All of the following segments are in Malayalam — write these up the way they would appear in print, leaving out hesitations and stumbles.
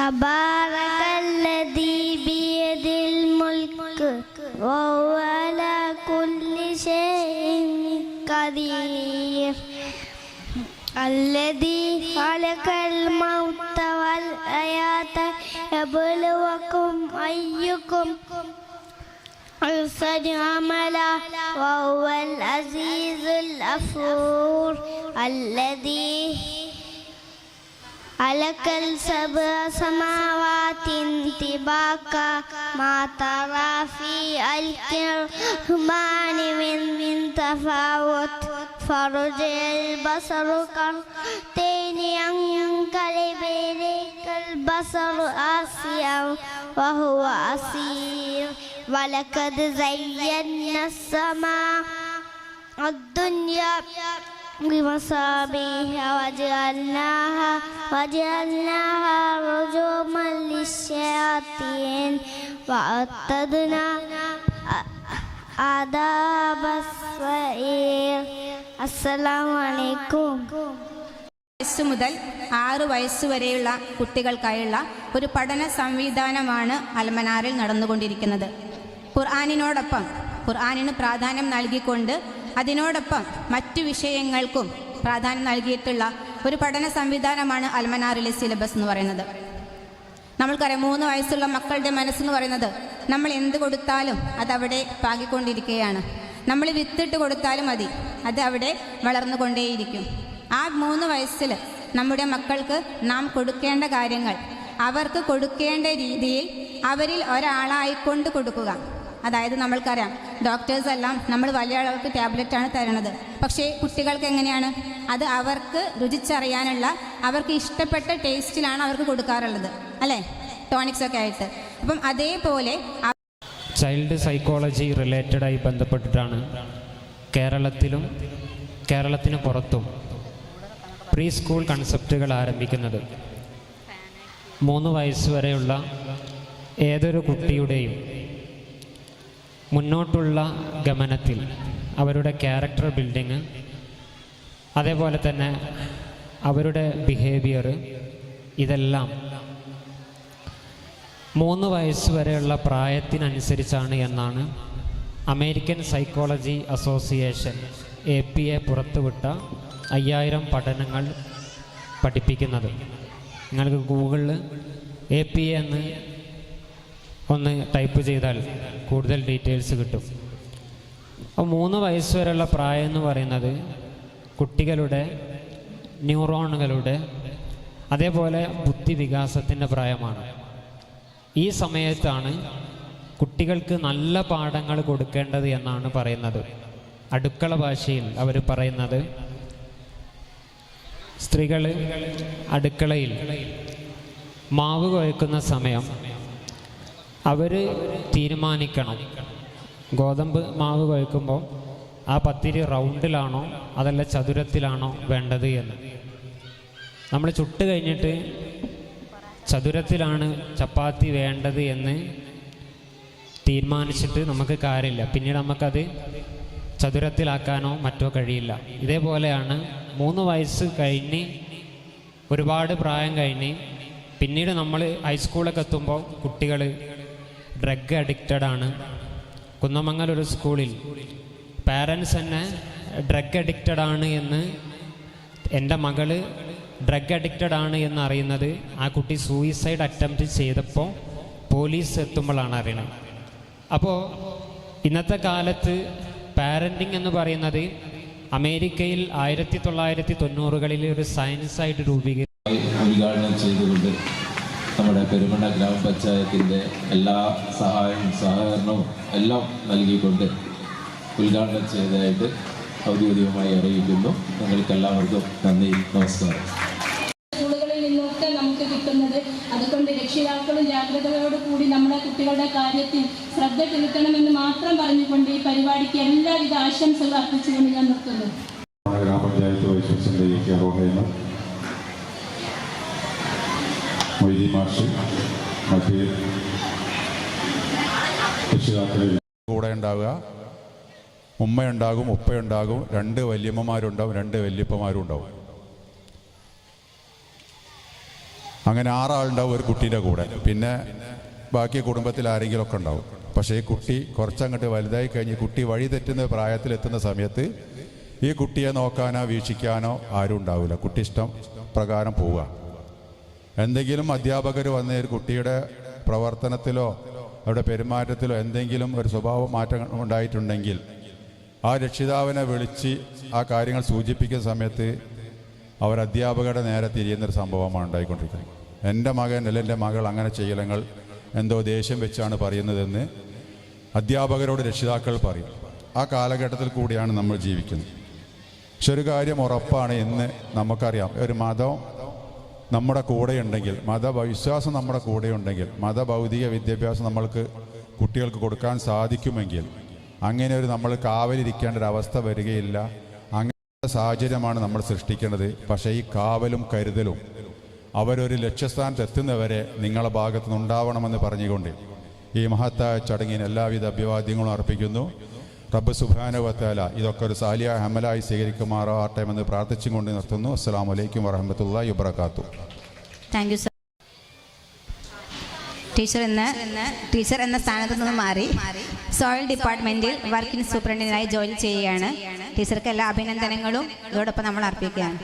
തബാറകല്ലദീ ബിയദിൽ മുൽക്ക് വഹുവ അലാ കുല്ലി ഷൈഇൻ ഖദീർ അല്ലദീ ഖലഖൽ മൗത വൽ ഹയാത ലിയബ്ലുവക്കും അയ്യുക്കും أحسن عملا وهو العزيز الغفور الذي خلق السبع سماوات طباقا ما ترى في خلق الرحمن من تفاوت فرجع البصر كرتين ينقلب إليك البصر خاسئا وهو حسير ولقد زينا السماء الدنيا بمصابيح وجعلناها رجوما للشياطين وأعتدنا عذاب السعير السلام عليكم. മുതൽ 6 വയസ്സുവരെയുള്ള കുട്ടികൾക്കായുള്ള ഒരു പഠന സംവിധാനമാണ് അൽമനാറിൽ നടന്നുകൊണ്ടിരിക്കുന്നത്. ഖുർആനിന് പ്രാധാന്യം നൽകിക്കൊണ്ട് അതിനോടൊപ്പം മറ്റു വിഷയങ്ങൾക്കും പ്രാധാന്യം നൽകിയിട്ടുള്ള ഒരു പഠന സംവിധാനമാണ് അൽമനാറിലെ സിലബസ് എന്ന് പറയുന്നത്. നമ്മൾക്കറിയാം 3 വയസ്സുള്ള മക്കളുടെ മനസ്സെന്ന് പറയുന്നത് നമ്മൾ എന്ത് കൊടുത്താലും അതവിടെ പാകിക്കൊണ്ടിരിക്കുകയാണ്. നമ്മൾ വിത്തിട്ട് കൊടുത്താലും മതി, അത് അവിടെ വളർന്നുകൊണ്ടേയിരിക്കും. ആ 3 വയസ്സിൽ നമ്മുടെ മക്കൾക്ക് നാം കൊടുക്കേണ്ട കാര്യങ്ങൾ അവർക്ക് കൊടുക്കേണ്ട രീതിയിൽ അവരിൽ ഒരാളായിക്കൊണ്ട് കൊടുക്കുക. അതായത് നമ്മൾക്കറിയാം ഡോക്ടേഴ്സ് എല്ലാം നമ്മൾ വലിയ ആൾക്ക് ടാബ്ലറ്റാണ് തരുന്നത്. പക്ഷേ കുട്ടികൾക്ക് എങ്ങനെയാണ് അത് അവർക്ക് രുചിച്ചറിയാനുള്ള അവർക്ക് ഇഷ്ടപ്പെട്ട ടേസ്റ്റിലാണ് അവർക്ക് കൊടുക്കാറുള്ളത്, അല്ലേ? ടോണിക്സ് ഒക്കെ ആയിട്ട്. അപ്പം അതേപോലെ ചൈൽഡ് സൈക്കോളജി റിലേറ്റഡായി ബന്ധപ്പെട്ടിട്ടാണ് കേരളത്തിന് പുറത്തും പ്രീ സ്കൂൾ കൺസെപ്റ്റുകൾ ആരംഭിക്കുന്നത്. 3 വയസ്സ് വരെയുള്ള ഏതൊരു കുട്ടിയുടെയും മുന്നോട്ടുള്ള ഗമനത്തിൽ അവരുടെ ക്യാരക്ടർ ബിൽഡിങ്, അതേപോലെ തന്നെ അവരുടെ ബിഹേവിയർ, ഇതെല്ലാം 3 വയസ്സ് വരെയുള്ള പ്രായത്തിനനുസരിച്ചാണ് എന്നാണ് അമേരിക്കൻ സൈക്കോളജി അസോസിയേഷൻ APA പുറത്തുവിട്ട 5000 പഠനങ്ങൾ പഠിപ്പിക്കുന്നത്. നിങ്ങൾക്ക് ഗൂഗിളിൽ APA എന്ന് ഒന്ന് ടൈപ്പ് ചെയ്താൽ കൂടുതൽ ഡീറ്റെയിൽസ് കിട്ടും. അപ്പോൾ 3 വയസ്സ് വരെയുള്ള പ്രായം എന്ന് പറയുന്നത് കുട്ടികളുടെ ന്യൂറോണുകളുടെ അതേപോലെ ബുദ്ധിവികാസത്തിൻ്റെ പ്രായമാണ്. ഈ സമയത്താണ് കുട്ടികൾക്ക് നല്ല പാഠങ്ങൾ കൊടുക്കേണ്ടത് എന്നാണ് പറയുന്നത്. അടുക്കള ഭാഷയിൽ അവർ പറയുന്നത്, സ്ത്രീകൾ അടുക്കളയിൽ മാവ് കുഴക്കുന്ന സമയം അവർ തീരുമാനിക്കണം ഗോതമ്പ് മാവ് കുഴക്കുമ്പോൾ ആ പത്തിരി റൗണ്ടിലാണോ അതല്ല ചതുരത്തിലാണോ വേണ്ടത് എന്ന്. നമ്മൾ ചുട്ട് കഴിഞ്ഞിട്ട് ചതുരത്തിലാണ് ചപ്പാത്തി വേണ്ടത് എന്ന് തീരുമാനിച്ചിട്ട് നമുക്ക് കാര്യമില്ല, പിന്നീട് നമുക്കത് ചതുരത്തിലാക്കാനോ മറ്റോ കഴിയില്ല. ഇതേപോലെയാണ് 3 വയസ്സ് കഴിഞ്ഞ് ഒരുപാട് പ്രായം കഴിഞ്ഞ് പിന്നീട് നമ്മൾ ഹൈസ്കൂളൊക്കെ എത്തുമ്പോൾ കുട്ടികൾ ഡ്രഗ് അഡിക്റ്റഡ് ആണ്. കുന്നമംഗൽ ഒരു സ്കൂളിൽ പാരൻസ് തന്നെ ഡ്രഗ് അഡിക്റ്റഡ് ആണ് എന്ന്, എൻ്റെ മകള് ഡ്രഗ് അഡിക്റ്റഡ് ആണ് എന്ന് അറിയുന്നത് ആ കുട്ടി സൂയിസൈഡ് അറ്റംപ്റ്റ് ചെയ്തപ്പോൾ പോലീസ് എത്തുമ്പോഴാണ് അറിയണത്. അപ്പോൾ ഇന്നത്തെ കാലത്ത് പാരൻറ്റിങ് എന്ന് പറയുന്നത് അമേരിക്കയിൽ 1990കളിൽ ഒരു സയൻസായിട്ട് ഉദ്ഘാടനം ചെയ്തുകൊണ്ട് നമ്മുടെ പെരുമണ്ണ ഗ്രാമപഞ്ചായത്തിൻ്റെ എല്ലാ സഹകരണവും എല്ലാം നൽകിക്കൊണ്ട് ഉദ്ഘാടനം ചെയ്തതായിട്ട് ഔദ്യോഗികമായി അറിയിക്കുന്നു. നിങ്ങൾക്കെല്ലാവർക്കും നന്ദി, നമസ്കാരം. സ്കൂളുകളിൽ നിന്നൊക്കെ നമുക്ക് കിട്ടുന്നത്, അതുകൊണ്ട് രക്ഷിതാക്കളും ജാഗ്രതയോട് കൂടി നമ്മുടെ കുട്ടികളുടെ കാര്യത്തിൽ ശ്രദ്ധ ചെലുത്തണമെന്ന് മാത്രം പറഞ്ഞുകൊണ്ട് ഈ പരിപാടിക്ക് എല്ലാവിധ ആശംസകൾ അർപ്പിച്ചുകൊണ്ട് ഞാൻ നിർത്തുന്നു. ഗ്രാമപഞ്ചായത്ത് വൈസ് പ്രസിഡന്റ് മൊയ്തീൻ മാഷ്, മറ്റ് രക്ഷിതാക്കളെ കൂടെ ഉണ്ടാവുക. ഉമ്മയുണ്ടാകും, ഉപ്പയുണ്ടാകും, 2 വല്യമ്മമാരുണ്ടാവും, 2 വല്യപ്പമാരും ഉണ്ടാവും. അങ്ങനെ 6 ആളുണ്ടാവും ഒരു കുട്ടീൻ്റെ കൂടെ. പിന്നെ ബാക്കി കുടുംബത്തിൽ ആരെങ്കിലുമൊക്കെ ഉണ്ടാവും. പക്ഷേ ഈ കുട്ടി കുറച്ചങ്ങോട്ട് വലുതായി കഴിഞ്ഞ് കുട്ടി വഴി തെറ്റുന്ന പ്രായത്തിലെത്തുന്ന സമയത്ത് ഈ കുട്ടിയെ നോക്കാനോ വീക്ഷിക്കാനോ ആരും ഉണ്ടാവില്ല. കുട്ടി ഇഷ്ടം പ്രകാരം പോവുക. എന്തെങ്കിലും അധ്യാപകർ വന്ന് ഒരു കുട്ടിയുടെ പ്രവർത്തനത്തിലോ അവരുടെ പെരുമാറ്റത്തിലോ എന്തെങ്കിലും ഒരു സ്വഭാവ മാറ്റം ഉണ്ടായിട്ടുണ്ടെങ്കിൽ ആ രക്ഷിതാവിനെ വിളിച്ച് ആ കാര്യങ്ങൾ സൂചിപ്പിക്കുന്ന സമയത്ത് അവർ അധ്യാപകരുടെ നേരെ തിരിയുന്നൊരു സംഭവമാണ് ഉണ്ടായിക്കൊണ്ടിരിക്കുന്നത്. എൻ്റെ മകൻ അല്ലെങ്കിൽ എൻ്റെ മകൾ അങ്ങനെ ചെയ്യലങ്ങൾ എന്തോ ദേഷ്യം വെച്ചാണ് പറയുന്നതെന്ന് അധ്യാപകരോട് രക്ഷിതാക്കൾ പറയും. ആ കാലഘട്ടത്തിൽ കൂടിയാണ് നമ്മൾ ജീവിക്കുന്നത്. പക്ഷെ ഒരു കാര്യം ഉറപ്പാണ്, ഇന്ന് നമുക്കറിയാം, ഒരു മതം നമ്മുടെ കൂടെയുണ്ടെങ്കിൽ, മതവിശ്വാസം നമ്മുടെ കൂടെയുണ്ടെങ്കിൽ, മതഭൗതിക വിദ്യാഭ്യാസം നമ്മൾക്ക് കുട്ടികൾക്ക് കൊടുക്കാൻ സാധിക്കുമെങ്കിൽ അങ്ങനെ ഒരു നമ്മൾ കാവലിരിക്കേണ്ട ഒരു അവസ്ഥ വരികയില്ല. അങ്ങനത്തെ സാഹചര്യമാണ് നമ്മൾ സൃഷ്ടിക്കേണ്ടത്. പക്ഷേ ഈ കാവലും കരുതലും അവരൊരു ലക്ഷ്യസ്ഥാനത്ത് എത്തുന്നവരെ നിങ്ങളുടെ ഭാഗത്തു നിന്നുണ്ടാവണമെന്ന് പറഞ്ഞുകൊണ്ട് ഈ മഹത്തായ ചടങ്ങിന് എല്ലാവിധ അഭിവാദ്യങ്ങളും അർപ്പിക്കുന്നു. റബ്ബ് സുബ്ഹാനഹു വ തആല ഇതൊക്കെ ഒരു സാലിയ അമലായി സ്വീകരിക്കുമാറാകട്ടെ എന്ന് പ്രാർത്ഥിച്ചുകൊണ്ട് നിർത്തുന്നു. അസ്സലാമു അലൈക്കും വറഹ്മത്തുള്ളാഹി വബറകാതുഹു. Thank you sir. ടീച്ചർ എന്ന സ്ഥാനത്ത് നിന്ന് മാറി സോയിൽ ഡിപ്പാർട്ട്മെന്റിൽ വർക്കിംഗ് സൂപ്രണ്ടിനായി ജോലി ചെയ്യുകയാണ്. ടീച്ചർക്ക് എല്ലാ അഭിനന്ദനങ്ങളും ഇതോടൊപ്പം നമ്മൾ അർപ്പിക്കുകയാണ്.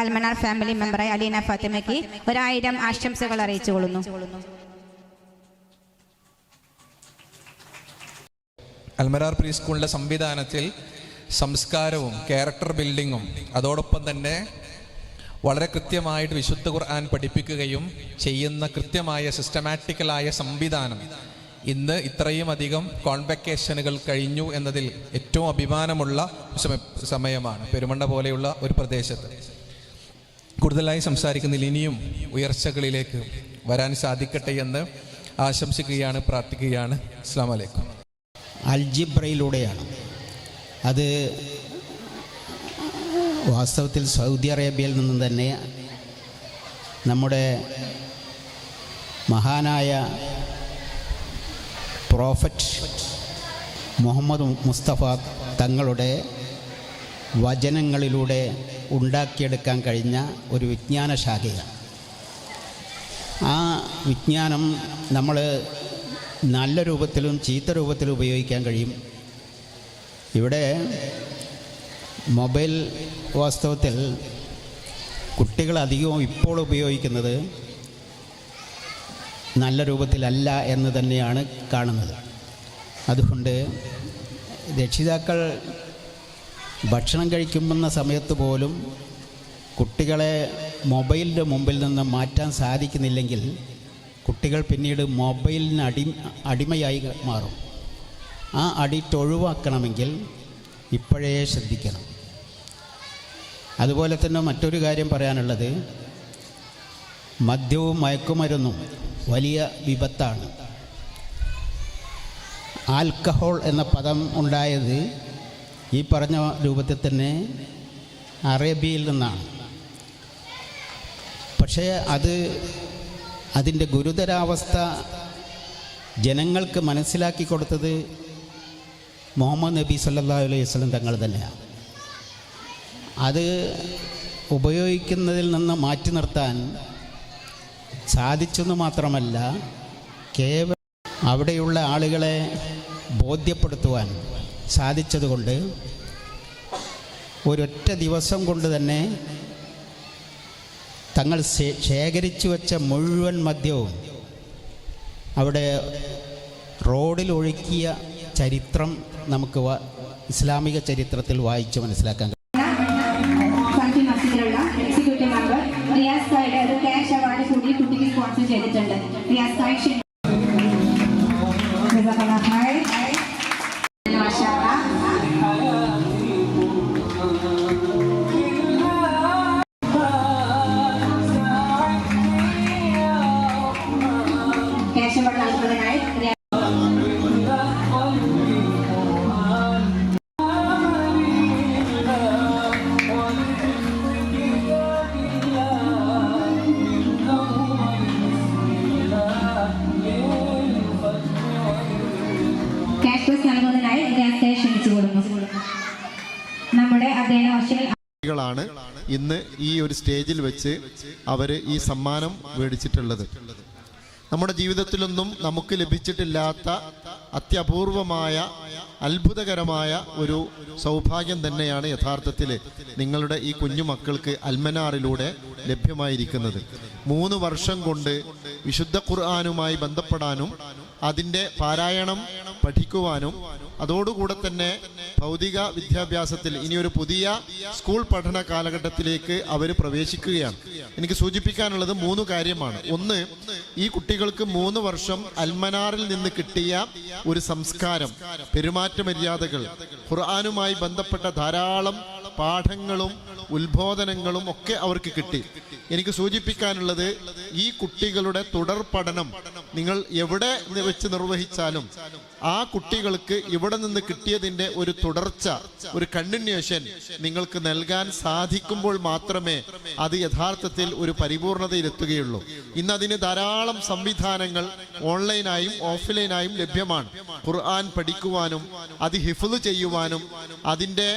അൽമനാർ ഫാമിലി മെമ്പറായ അലീന ഫാത്തിമയ്ക്ക് 1000 ആശംസകൾ അറിയിച്ചുകൊള്ളുന്നു. അൽമനാർ പ്രീ സ്കൂളിൻ്റെ സംവിധാനത്തിൽ സംസ്കാരവും ക്യാരക്ടർ ബിൽഡിങ്ങും അതോടൊപ്പം തന്നെ വളരെ കൃത്യമായിട്ട് വിശുദ്ധ ഖുർആൻ പഠിപ്പിക്കുകയും ചെയ്യുന്ന കൃത്യമായ സിസ്റ്റമാറ്റിക്കലായ സംവിധാനം ഇന്ന് ഇത്രയും അധികം കോൺവെക്കേഷനുകൾ കഴിഞ്ഞു എന്നതിൽ ഏറ്റവും അഭിമാനമുള്ള സമയമാണ്. പെരുമണ്ണ പോലെയുള്ള ഒരു പ്രദേശത്ത് കൂടുതലായി സംസാരിക്കുന്നതിൽ ഇനിയും ഉയർച്ചകളിലേക്ക് വരാൻ സാധിക്കട്ടെ എന്ന് ആശംസിക്കുകയാണ്, പ്രാർത്ഥിക്കുകയാണ്. അസ്സലാമു അലൈക്കും. അൽജിബ്രയിലൂടെയാണ് അത് വാസ്തവത്തിൽ സൗദി അറേബ്യയിൽ നിന്നും തന്നെ നമ്മുടെ മഹാനായ പ്രോഫറ്റ് മുഹമ്മദ് മുസ്തഫ തങ്ങളുടെ വചനങ്ങളിലൂടെ ഉണ്ടാക്കിയെടുക്കാൻ കഴിഞ്ഞ ഒരു വിജ്ഞാന ശാഖയാണ്. ആ വിജ്ഞാനം നമ്മൾ നല്ല രൂപത്തിലും ചീത്ത രൂപത്തിലും ഉപയോഗിക്കാൻ കഴിയും. ഇവിടെ മൊബൈൽ വാസ്തവത്തിൽ കുട്ടികൾ അധികവും ഇപ്പോൾ ഉപയോഗിക്കുന്നത് നല്ല രൂപത്തിലല്ല എന്ന് തന്നെയാണ് കാണുന്നത്. അതുകൊണ്ട് രക്ഷിതാക്കൾ ഭക്ഷണം കഴിക്കുന്ന സമയത്ത് പോലും കുട്ടികളെ മൊബൈലിൻ്റെ മുമ്പിൽ നിന്ന് മാറ്റാൻ സാധിക്കുന്നില്ലെങ്കിൽ കുട്ടികൾ പിന്നീട് മൊബൈലിന് അടിമയായി മാറും. ആ അഡിക്റ്റ് ഒഴിവാക്കണമെങ്കിൽ ഇപ്പോഴേ ശ്രദ്ധിക്കണം. അതുപോലെ തന്നെ മറ്റൊരു കാര്യം പറയാനുള്ളത്, മദ്യവും മയക്കുമരുന്നും വലിയ വിപത്താണ്. ആൽക്കഹോൾ എന്ന പദം ഉണ്ടായത് ഈ പറഞ്ഞ രൂപത്തിൽ തന്നെ അറേബ്യയിൽ നിന്നാണ്. പക്ഷേ അതിൻ്റെ ഗുരുതരാവസ്ഥ ജനങ്ങൾക്ക് മനസ്സിലാക്കി കൊടുത്തത് മുഹമ്മദ് നബി സല്ലല്ലാഹു അലൈഹി വസല്ലം തങ്ങൾ തന്നെയാണ്. അത് ഉപയോഗിക്കുന്നതിൽ നിന്ന് മാറ്റി നിർത്താൻ സാധിച്ചെന്ന് മാത്രമല്ല, കേവലം അവിടെയുള്ള ആളുകളെ ബോധ്യപ്പെടുത്തുവാൻ സാധിച്ചതുകൊണ്ട് ഒരൊറ്റ ദിവസം കൊണ്ട് തന്നെ തങ്ങൾ ശേഖരിച്ചു വെച്ച മുഴുവൻ മദ്യവും അവിടെ റോഡിൽ ഒഴുക്കിയ ചരിത്രം നമുക്ക് ഇസ്ലാമിക ചരിത്രത്തിൽ വായിച്ച് മനസ്സിലാക്കാൻ കഴിയും. എക്സിക്യൂട്ടീവ് മെമ്പർ റിയാസ് സായുടെ ഒരു ക്യാഷ് അവാർഡ് കൂടി കുട്ടിക്ക് സ്പോൺസർ ചെയ്തിട്ടുണ്ട്. റിയാസ് സായി ക്യാഷ് അവാർഡ് നൽകുന്നതിനായി ക്യാഷ് പ്രൈസ് നൽകുന്നതിനായി ഇദ്ദേഹത്തെ ക്ഷണിച്ചു കൊടുക്കുന്നു. നമ്മുടെ അധ്യയന വർഷത്തിൽ ാണ് ഇന്ന് ഈ ഒരു സ്റ്റേജിൽ വെച്ച് അവർ ഈ സമ്മാനം മേടിച്ചിട്ടുള്ളത്. നമ്മുടെ ജീവിതത്തിലൊന്നും നമുക്ക് ലഭിച്ചിട്ടില്ലാത്ത അത്യപൂർവമായ അത്ഭുതകരമായ ഒരു സൗഭാഗ്യം തന്നെയാണ് യഥാർത്ഥത്തിൽ നിങ്ങളുടെ ഈ കുഞ്ഞു മക്കൾക്ക് അൽമനാറിലൂടെ ലഭ്യമായിരിക്കുന്നത്. 3 വർഷം കൊണ്ട് വിശുദ്ധ ഖുർആനുമായി ബന്ധപ്പെടാനും അതിൻ്റെ പാരായണം പഠിക്കുവാനും അതോടുകൂടെ തന്നെ ഭൗതിക വിദ്യാഭ്യാസത്തിൽ ഇനിയൊരു പുതിയ സ്കൂൾ പഠന കാലഘട്ടത്തിലേക്ക് അവർ പ്രവേശിക്കുകയാണ്. എനിക്ക് സൂചിപ്പിക്കാനുള്ളത് 3 കാര്യമാണ്. ഒന്ന്, ഈ കുട്ടികൾക്ക് 3 വർഷം അൽമനാറിൽ നിന്ന് കിട്ടിയ ഒരു സംസ്കാരം, പെരുമാറ്റ മര്യാദകൾ, ഖുർആനുമായി ബന്ധപ്പെട്ട ധാരാളം പാഠങ്ങളും ഉത്ബോധനങ്ങളും ഒക്കെ അവർക്ക് കിട്ടി. എനിക്ക് സൂചിപ്പിക്കാനുള്ളത്, ഈ കുട്ടികളുടെ തുടർ പഠനം നിങ്ങൾ എവിടെ വെച്ച് നിർവഹിച്ചാലും ആ കുട്ടികൾക്ക് ഇവിടെ നിന്ന് കിട്ടിയതിൻ്റെ ഒരു തുടർച്ച, ഒരു കണ്ടിന്യൂഷൻ നിങ്ങൾക്ക് നൽകാൻ സാധിക്കുമ്പോൾ മാത്രമേ അത് യഥാർത്ഥത്തിൽ ഒരു പരിപൂർണതയിലെത്തുകയുള്ളൂ. ഇന്ന് അതിന് ധാരാളം സംവിധാനങ്ങൾ ഓൺലൈനായും ഓഫ്ലൈനായും ലഭ്യമാണ്. ഖുർആൻ പഠിക്കുവാനും അത് ഹിഫ്ള് ചെയ്യുവാനും അതിൻ്റെ